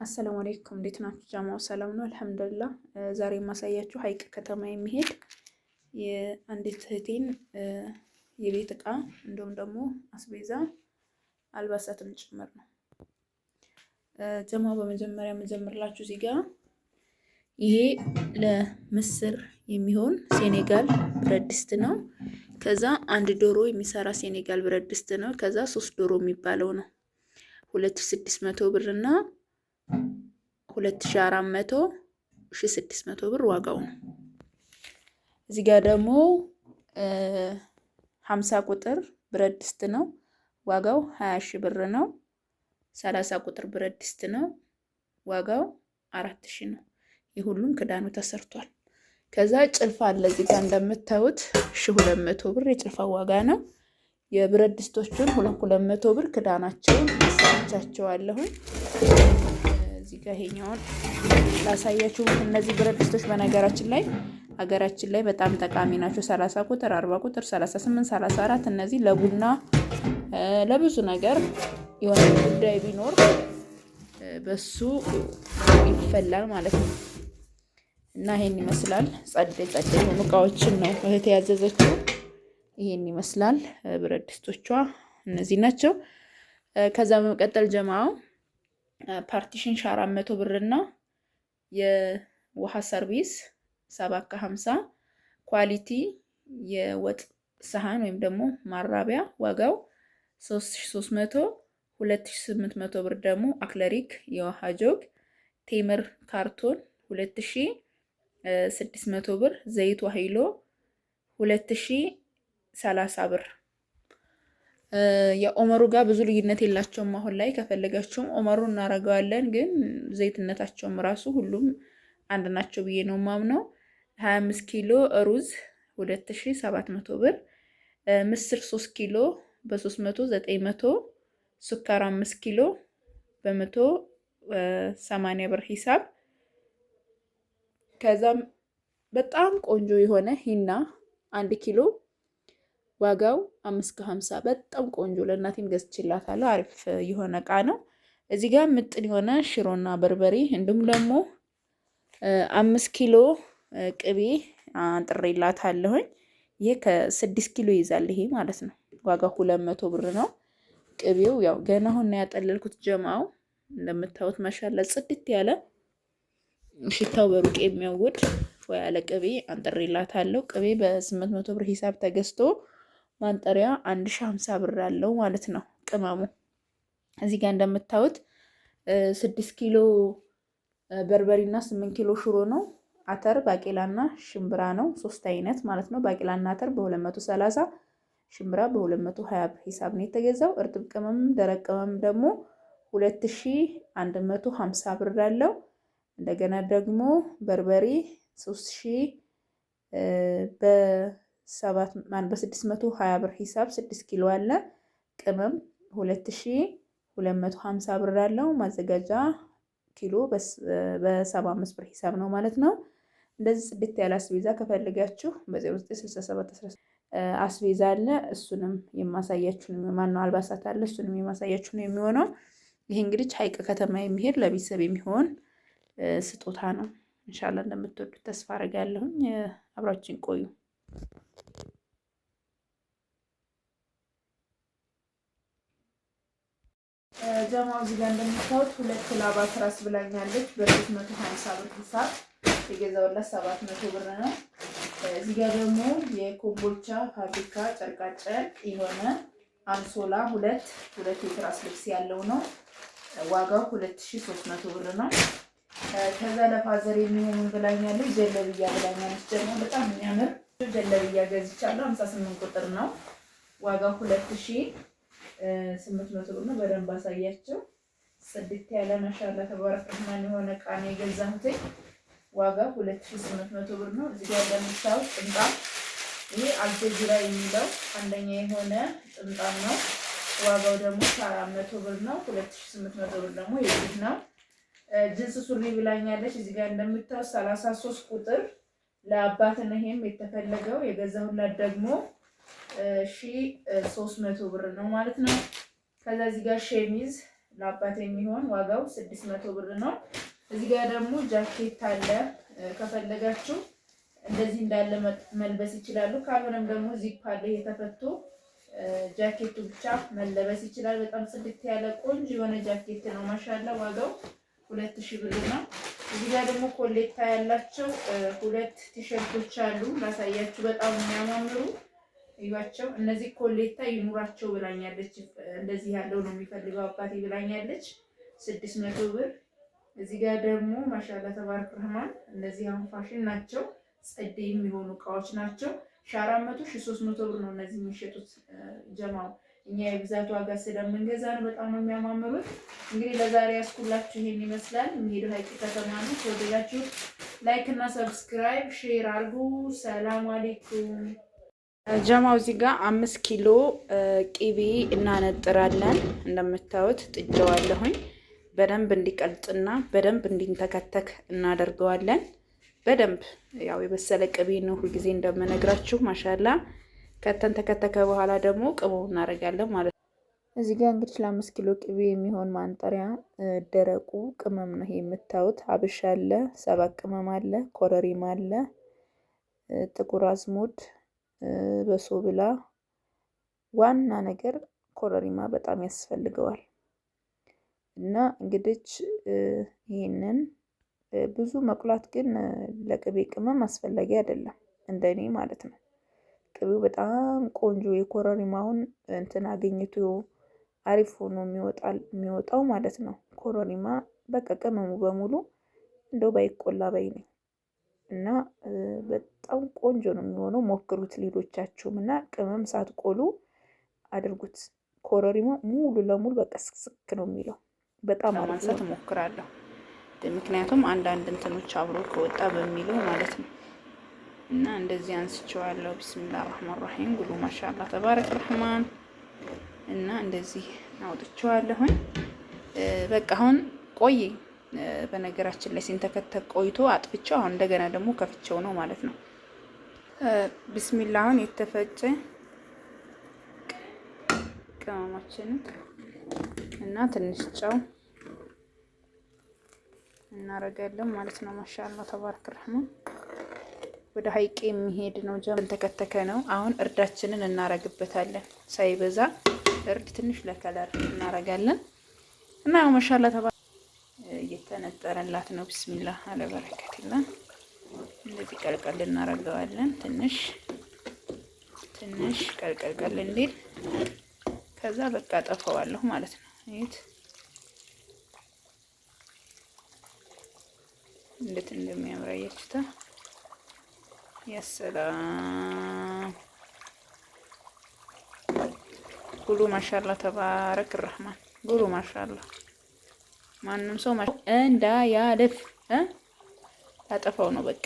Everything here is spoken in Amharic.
አሰላሙ አለይኩም እንዴት ናችሁ? ጃማው ሰላም ነው? አልሐምዱሊላህ። ዛሬ የማሳያችሁ ሀይቅ ከተማ የሚሄድ የአንዲት እህቴን የቤት እቃ እንዲሁም ደግሞ አስቤዛ አልባሳትም ጭምር ነው። ጀማው በመጀመሪያ የምጀምርላችሁ እዚህ ጋር ይሄ ለምስር የሚሆን ሴኔጋል ብረት ድስት ነው። ከዛ አንድ ዶሮ የሚሰራ ሴኔጋል ብረት ድስት ነው። ከዛ 3 ዶሮ የሚባለው ነው 2600 ብር እና 2400 1600 ብር ዋጋው ነው። እዚህ ጋር ደግሞ 50 ቁጥር ብረት ድስት ነው። ዋጋው 20 ሺህ ብር ነው። 30 ቁጥር ብረት ድስት ነው። ዋጋው 4000 ነው። የሁሉም ክዳኑ ተሰርቷል። ከዛ ጭልፋ አለ እዚህ ጋር እንደምታዩት 1200 ብር የጭልፋ ዋጋ ነው። የብረት ድስቶቹን 200 ብር ክዳናቸውን አሳይቻቸዋለሁ። እዚህ ጋር ይሄኛውን ላሳያችሁ። እነዚህ ብረት ድስቶች በነገራችን ላይ ሀገራችን ላይ በጣም ጠቃሚ ናቸው። 30 ቁጥር፣ 40 ቁጥር፣ 38፣ 34 እነዚህ ለቡና ለብዙ ነገር የሆነ ጉዳይ ቢኖር በሱ ይፈላል ማለት ነው። እና ይሄን ይመስላል። ጸደ የሆኑ እቃዎችን ነው እህቴ ያዘዘችው። ይሄን ይመስላል። ብረት ድስቶቿ እነዚህ ናቸው። ከዛ በመቀጠል ጀማው ፓርቲሽን 400 ብር እና የውሃ ሰርቪስ 750 ኳሊቲ የወጥ ሰሃን ወይም ደግሞ ማራቢያ ዋጋው 3300 2800 ብር ደግሞ አክለሪክ የውሃ ጆግ ቴምር ካርቶን 2600 ብር ዘይት ዋሂሎ 2030 ብር። የኦመሩ ጋር ብዙ ልዩነት የላቸውም። አሁን ላይ ከፈለጋችሁም ኦመሩ እናደርገዋለን፣ ግን ዘይትነታቸውም ራሱ ሁሉም አንድ ናቸው ብዬ ነው ማምነው። 25 ኪሎ ሩዝ 2700 ብር፣ ምስር 3 ኪሎ በ300 900፣ ሱካር 5 ኪሎ በ180 ብር ሂሳብ። ከዛም በጣም ቆንጆ የሆነ ሂና 1 ኪሎ ዋጋው 550 በጣም ቆንጆ ለእናቴም ገዝቼላታለሁ። አሪፍ የሆነ እቃ ነው። እዚህ ጋር ምጥን የሆነ ሽሮና በርበሬ እንዲሁም ደግሞ 5 ኪሎ ቅቤ አንጥሬላታለሁኝ። ይሄ ከ6 ኪሎ ይይዛል ይሄ ማለት ነው። ዋጋው 200 ብር ነው። ቅቤው ያው ገና አሁን ያጠለልኩት ጀማው እንደምታዩት ማሻአላ ጽድት ያለ ሽታው በሩቅ የሚያውድ ያለ ቅቤ አንጥሬላታለሁ። ቅቤ በ800 ብር ሂሳብ ተገዝቶ ማንጠሪያ 1050 ብር አለው ማለት ነው። ቅመሙ እዚህ ጋር እንደምታዩት 6 ኪሎ በርበሬና 8 ኪሎ ሽሮ ነው። አተር ባቄላና ሽምብራ ነው። 3 አይነት ማለት ነው። ባቄላና አተር በ230 ሽምብራ በ220 ብር ሂሳብ ነው የተገዛው። እርጥብ ቅመም ደረቅ ቅመም ደግሞ 2150 ብር አለው። እንደገና ደግሞ በርበሬ 3000 በ620 ብር ሂሳብ 6 ኪሎ አለ። ቅመም 2250 ብር አለው። ማዘጋጃ ኪሎ በ75 ብር ሂሳብ ነው ማለት ነው። እንደዚህ ጽድት ያለ አስቤዛ ከፈልጋችሁ በ0967 አስቤዛ አለ። እሱንም የማሳያችሁ ነው። ማነው አልባሳት አለ። እሱንም የማሳያችሁ ነው የሚሆነው። ይሄ እንግዲህ ሀይቅ ከተማ የሚሄድ ለቤተሰብ የሚሆን ስጦታ ነው። ኢንሻአላህ እንደምትወዱት ተስፋ አደርጋለሁኝ። አብራችሁን ቆዩ። ጀማው እዚህ ጋር እንደምታዩት 2 ላባ ትራስ ብላኛለች። በ350 ብር ሂሳብ የገዛውላት 700 ብር ነው። እዚህ ጋር ደግሞ የኮምቦልቻ ፋብሪካ ጨርቃጨርቅ የሆነ አንሶላ ሁለት የትራስ ልብስ ያለው ነው። ዋጋው 2300 ብር ነው። ከዛ ለፋዘር የሚሆን ብላኛለች። ጀለብያ ብላኛለች። ደግሞ በጣም የሚያምር ጀለብያ ገዝቻለሁ። 58 ቁጥር ነው። ዋጋው 2800 ብር ነው። በደንብ አሳያቸው። ጽድት ያለ ማሻአላ ተባረክ ረህማን የሆነ እቃ ነው የገዛሁት። ዋጋው 2800 ብር ነው። እዚህ ጋር እንደምታዩት ጥምጣም፣ ይሄ አልጀዚራ የሚለው አንደኛ የሆነ ጥምጣም ነው። ዋጋው ደግሞ 400 ብር ነው። 2800 ብር ደግሞ የዚህ ነው። ጅንስ ሱሪ ብላኛለች። እዚህ ጋር እንደምታዩት 33 ቁጥር ለአባት ነው። ይሄም የተፈለገው የገዛሁላት ደግሞ 1300 ብር ነው ማለት ነው። ከዛ እዚህ ጋር ሸሚዝ ለአባቴ የሚሆን ዋጋው 600 ብር ነው። እዚህ ጋር ደግሞ ጃኬት አለ። ከፈለጋችሁ እንደዚህ እንዳለ መልበስ ይችላሉ። ካልሆነም ደግሞ ዚፕ አለ የተፈቶ ጃኬቱ ብቻ መለበስ ይችላል። በጣም ጽድት ያለ ቆንጆ የሆነ ጃኬት ነው። ማሻአላ ዋጋው 2000 ብር ነው። እዚህ ጋር ደግሞ ኮሌታ ያላቸው ሁለት ቲሸርቶች አሉ ላሳያችሁ። በጣም የሚያማምሩ እዩዋቸው። እነዚህ ኮሌታ ይኑራቸው ብላኛለች። እንደዚህ ያለው ነው የሚፈልገው አባቴ ብላኛለች። 600 ብር። እዚህ ጋር ደግሞ ማሻአላ ተባረክ ረህማን እነዚህ አሁን ፋሽን ናቸው። ጸዴ የሚሆኑ እቃዎች ናቸው። 400 1300 ብር ነው እነዚህ የሚሸጡት። ጀማው እኛ የብዛት ዋጋ ስለምንገዛ ነው። በጣም ነው የሚያማምሩት። እንግዲህ ለዛሬ ያስኩላችሁ ይሄን ይመስላል። የሚሄደው ሀይቅ ከተማ ነው። ከወደዳችሁ ላይክ እና ሰብስክራይብ ሼር አድርጉ። ሰላም አለይኩም ጀማው። እዚህ ጋር 5 ኪሎ ቂቤ እናነጥራለን። እንደምታዩት ጥጄዋለሁኝ። በደንብ እንዲቀልጥና በደንብ እንዲንተከተክ እናደርገዋለን። በደንብ ያው የበሰለ ቅቤ ነው ሁልጊዜ እንደምነግራችሁ። ማሻላ ከተንተከተከ በኋላ ደግሞ ቅመሙ እናደርጋለን ማለት ነው። እዚህ ጋር እንግዲህ ለ5 ኪሎ ቅቤ የሚሆን ማንጠሪያ ደረቁ ቅመም ነው ይሄ የምታዩት። አብሽ አለ፣ 7 ቅመም አለ፣ ኮረሪማ አለ፣ ጥቁር አዝሙድ፣ በሶብላ። ዋና ነገር ኮረሪማ በጣም ያስፈልገዋል። እና እንግዲህ ይሄንን ብዙ መቁላት ግን ለቅቤ ቅመም አስፈላጊ አይደለም፣ እንደኔ ማለት ነው። ቅቤው በጣም ቆንጆ የኮረሪማውን እንትን አግኝቶ አሪፍ ሆኖ የሚወጣው ማለት ነው። ኮረሪማ በቃ ቅመሙ በሙሉ እንደው ባይቆላ ባይ ነኝ። እና በጣም ቆንጆ ነው የሚሆነው። ሞክሩት ሌሎቻችሁም። እና ቅመም ሳትቆሉ አድርጉት። ኮረሪማ ሙሉ ለሙሉ በቃ ስክስክ ነው የሚለው። በጣም ማንሳት እሞክራለሁ፣ ምክንያቱም አንዳንድ እንትኖች አብሮ ከወጣ በሚለው ማለት ነው። እና እንደዚህ አንስቼዋለሁ። ቢስሚላህ ራህማን ራሂም ጉሉ ማሻአላ ተባረክ ረህማን። እና እንደዚህ አውጥቼዋለሁኝ። በቃ አሁን ቆይ በነገራችን ላይ ሲንተከተክ ቆይቶ አጥፍቼው አሁን እንደገና ደግሞ ከፍቼው ነው ማለት ነው። ቢስሚላህ አሁን የተፈጨ ቅመማችንን እና ትንሽ ጨው እናረጋለን ማለት ነው። ማሻአላ ተባረክ ረህማን። ወደ ሀይቅ የሚሄድ ነው። ተከተከ ነው። አሁን እርዳችንን እናረግበታለን። ሳይበዛ እርድ ትንሽ ለከለር እናረጋለን። እና ያው ማሻአላ ተባረክ እየተነጠረላት ነው። ቢስሚላህ አለ በረከቲላ። እንደዚህ ቀልቀል እናረጋዋለን። ትንሽ ቀልቀል እንዲል ከዛ በቃ ጠፈዋለሁ ማለት ነው። እዩት እንዴት እንደሚያምር አያችሁታ። ያሰላም ጉሉ ማሻአላ ተባረክ ረህማን። ጉሉ ማሻአላ ማንም ሰው እንዳያልፍ ያጠፋው ነው በቃ።